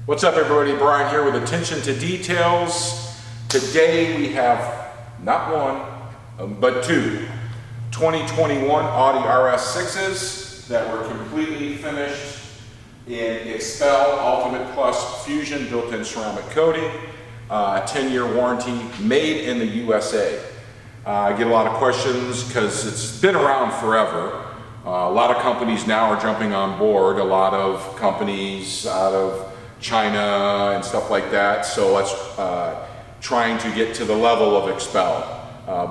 What's up, everybody? Brian here with attention to details. Today we have not one, but two 2021 Audi RS6s that were completely finished in Xpel Ultimate Plus Fusion built-in ceramic coating, 10-year warranty, made in the USA. I get a lot of questions because it's been around forever. A lot of companies now are jumping on board, a lot of companies out of China and stuff like that, so let's trying to get to the level of Xpel.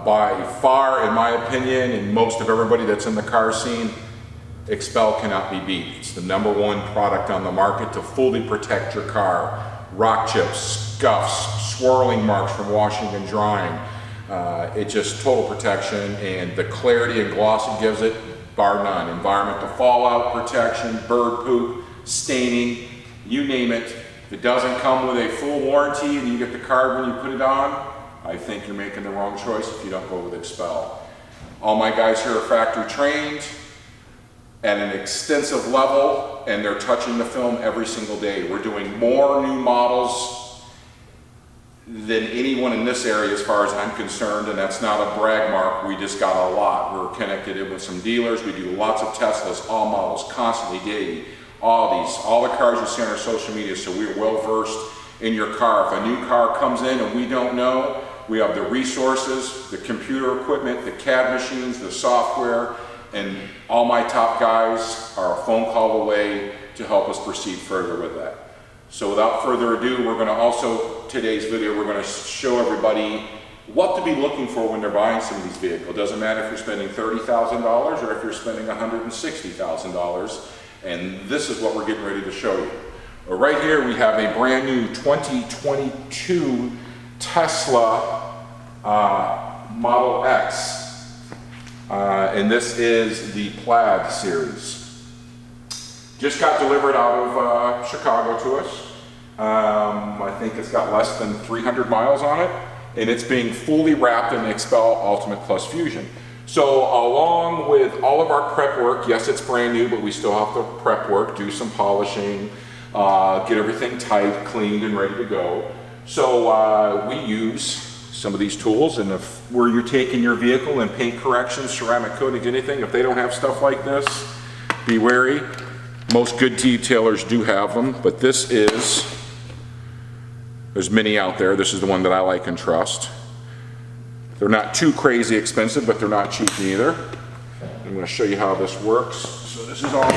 By far, in my opinion, and most of everybody that's in the car scene, Xpel cannot be beat. It's the #1 product on the market to fully protect your car. Rock chips, scuffs, swirling marks from washing and drying. It's just total protection, and the clarity and gloss it gives it, bar none. Environmental fallout protection, bird poop, staining, you name it. If it doesn't come with a full warranty and you get the card when you put it on, I think you're making the wrong choice if you don't go with Xpel. All my guys here are factory trained at an extensive level, and they're touching the film every single day. We're doing more new models than anyone in this area as far as I'm concerned, and that's not a brag mark. We just got a lot. We're connected in with some dealers. We do lots of Teslas, all models, constantly daily. All the cars you see on our social media, so we're well versed in your car. If a new car comes in and we don't know, we have the resources, the computer equipment, the CAD machines, the software, and all my top guys are a phone call away to help us proceed further with that. So without further ado, we're going to also, today's video, we're going to show everybody what to be looking for when they're buying some of these vehicles. It doesn't matter if you're spending $30,000 or if you're spending $160,000. And this is what we're getting ready to show you. Right here we have a brand new 2022 Tesla Model X. And this is the Plaid series. Just got delivered out of Chicago to us. I think it's got less than 300 miles on it. And it's being fully wrapped in Xpel Ultimate Plus Fusion. So along with all of our prep work, yes, it's brand new, but we still have to prep work, do some polishing, get everything tight, cleaned, and ready to go. So we use some of these tools, and if where you're taking your vehicle and paint corrections, ceramic coatings, anything, if they don't have stuff like this, be wary. Most good detailers do have them, but this is, there's many out there. This is the one that I like and trust. They're not too crazy expensive, but they're not cheap neither. I'm going to show you how this works. So this is all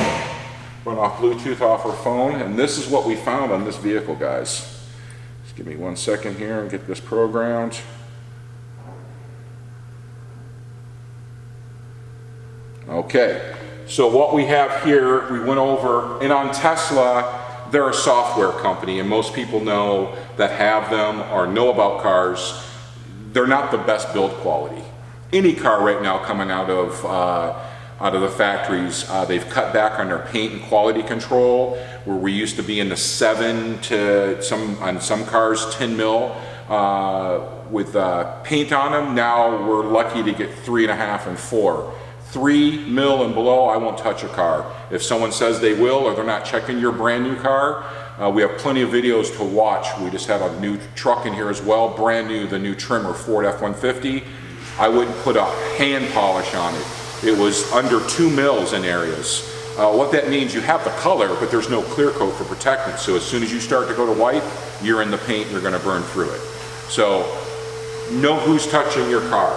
run off Bluetooth off our phone, and this is what we found on this vehicle, guys. Just give me 1 second here and get this programmed. Okay, so what we have here, we went over, and on Tesla, they're a software company, and most people know that have them or know about cars. They're not the best build quality. Any car right now coming out of the factories, they've cut back on their paint and quality control, where we used to be in the 7 to on some cars 10 mil with paint on them. Now we're lucky to get 3.5 and 4. 3 mil and below, I won't touch a car. If someone says they will, or they're not checking your brand new car, we have plenty of videos to watch. We just have a new truck in here as well, brand new, the new trimmer, Ford F-150. I wouldn't put a hand polish on it. It was under 2 mils in areas. What that means, you have the color, but there's no clear coat for protectant. So as soon as you start to go to white, you're in the paint, you're gonna burn through it. So know who's touching your car.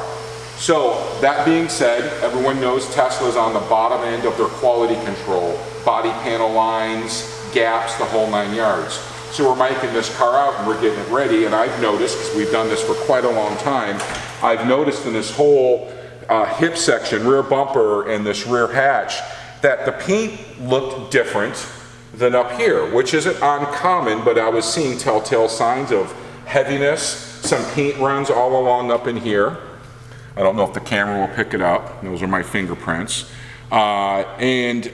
So that being said, everyone knows Tesla's on the bottom end of their quality control, body panel lines, gaps, the whole 9 yards. So we're making this car out and we're getting it ready, and I've noticed, because we've done this for quite a long time, I've noticed in this whole hip section, rear bumper and this rear hatch, that the paint looked different than up here, which isn't uncommon, but I was seeing telltale signs of heaviness, some paint runs all along up in here. I don't know if the camera will pick it up. Those are my fingerprints. And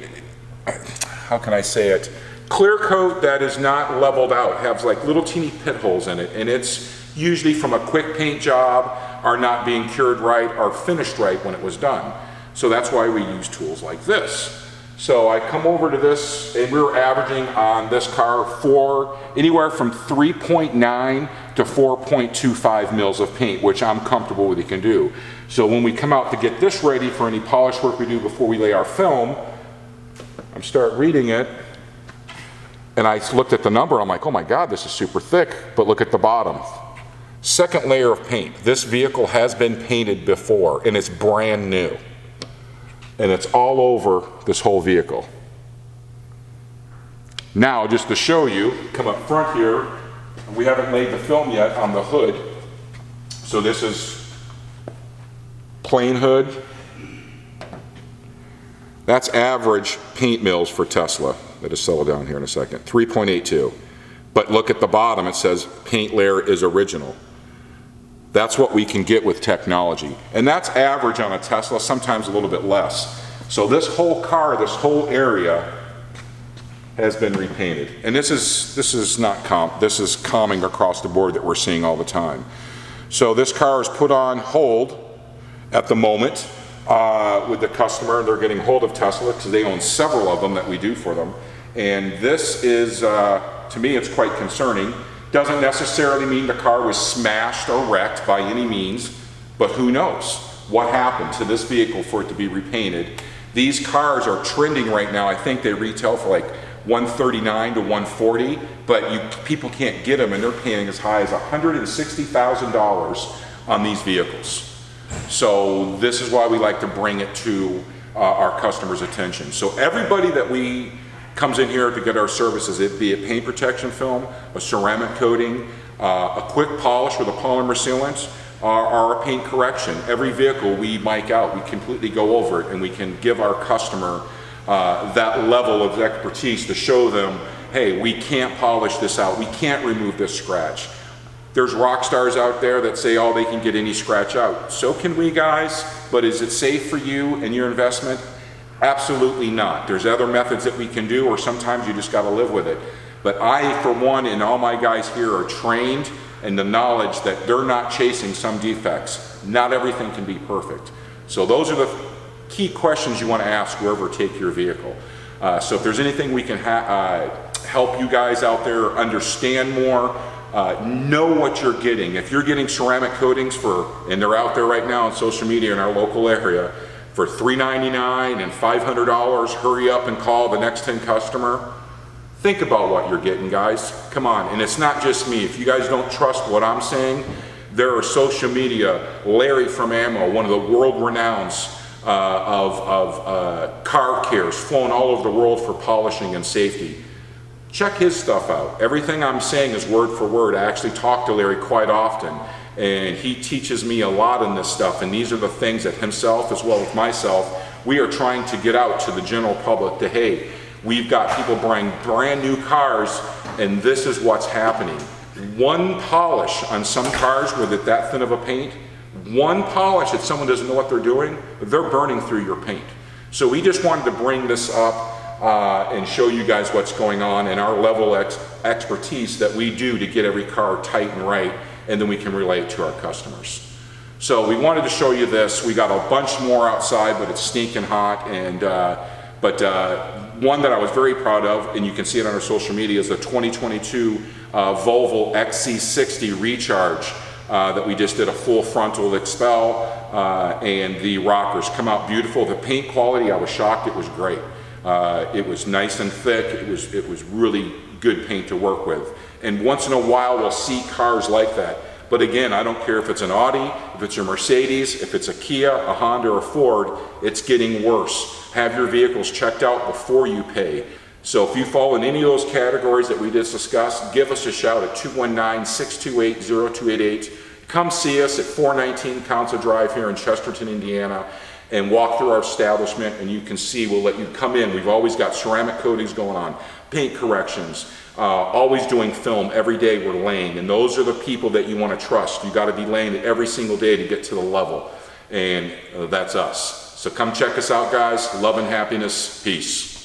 how can I say it? Clear coat that is not leveled out, has like little teeny pit holes in it, and it's usually from a quick paint job, or not being cured right or finished right when it was done. So that's why we use tools like this. So I come over to this, and we were averaging on this car for anywhere from 3.9 to 4.25 mils of paint, which I'm comfortable with you can do. So when we come out to get this ready for any polish work we do before we lay our film, I start reading it, and I looked at the number, I'm like, oh my God, this is super thick, but look at the bottom. Second layer of paint. This vehicle has been painted before, and it's brand new. And it's all over this whole vehicle. Now, just to show you, come up front here, we haven't laid the film yet on the hood. So this is plain hood. That's average paint mils for Tesla. Let us settle down here in a second. 3.82. But look at the bottom, it says paint layer is original. That's what we can get with technology. And that's average on a Tesla, sometimes a little bit less. So this whole car, this whole area has been repainted. And this is not this is calming across the board that we're seeing all the time. So this car is put on hold at the moment with the customer. They're getting hold of Tesla because they own several of them that we do for them. And this is, to me, it's quite concerning. Doesn't necessarily mean the car was smashed or wrecked by any means, but who knows what happened to this vehicle for it to be repainted. These cars are trending right now. I think they retail for like $139 to $140, but people can't get them, and they're paying as high as $160,000 on these vehicles. So this is why we like to bring it to our customers' attention. So everybody that comes in here to get our services, it be a paint protection film, a ceramic coating, a quick polish with a polymer sealant, or a paint correction. Every vehicle we mic out, we completely go over it, and we can give our customer that level of expertise to show them, hey, we can't polish this out, we can't remove this scratch. There's rock stars out there that say, oh, they can get any scratch out. So can we, guys, but is it safe for you and your investment? Absolutely not. There's other methods that we can do, or sometimes you just got to live with it. But I, for one, and all my guys here are trained in the knowledge that they're not chasing some defects. Not everything can be perfect. So those are the key questions you want to ask wherever take your vehicle. So if there's anything we can help you guys out there understand more, know what you're getting. If you're getting ceramic coatings and they're out there right now on social media in our local area, for $399 and $500, hurry up and call the next 10 customer. Think about what you're getting, guys. Come on, and it's not just me. If you guys don't trust what I'm saying, there are social media. Larry from Ammo, one of the world renowns of car cares, flown all over the world for polishing and safety. Check his stuff out. Everything I'm saying is word for word. I actually talk to Larry quite often, and he teaches me a lot in this stuff, and these are the things that himself as well as myself, we are trying to get out to the general public to, hey, we've got people buying brand new cars, and this is what's happening. One polish on some cars with it that thin of a paint, one polish that someone doesn't know what they're doing, they're burning through your paint. So we just wanted to bring this up and show you guys what's going on and our level of expertise that we do to get every car tight and right, and then we can relay it to our customers. So we wanted to show you this. We got a bunch more outside, but it's stinking hot. And one that I was very proud of, and you can see it on our social media, is the 2022 Volvo XC60 Recharge that we just did a full frontal Xpel, and the rockers come out beautiful. The paint quality, I was shocked, it was great. It was nice and thick. It was really good paint to work with. And once in a while we'll see cars like that. But again, I don't care if it's an Audi, if it's a Mercedes, if it's a Kia, a Honda, or a Ford, it's getting worse. Have your vehicles checked out before you pay. So if you fall in any of those categories that we just discussed, give us a shout at 219-628-0288. Come see us at 419 Council Drive here in Chesterton, Indiana, and walk through our establishment, and you can see, we'll let you come in. We've always got ceramic coatings going on, paint corrections, always doing film. Every day we're laying, and those are the people that you want to trust. You got to be laying it every single day to get to the level, and that's us. So come check us out, guys. Love and happiness. Peace.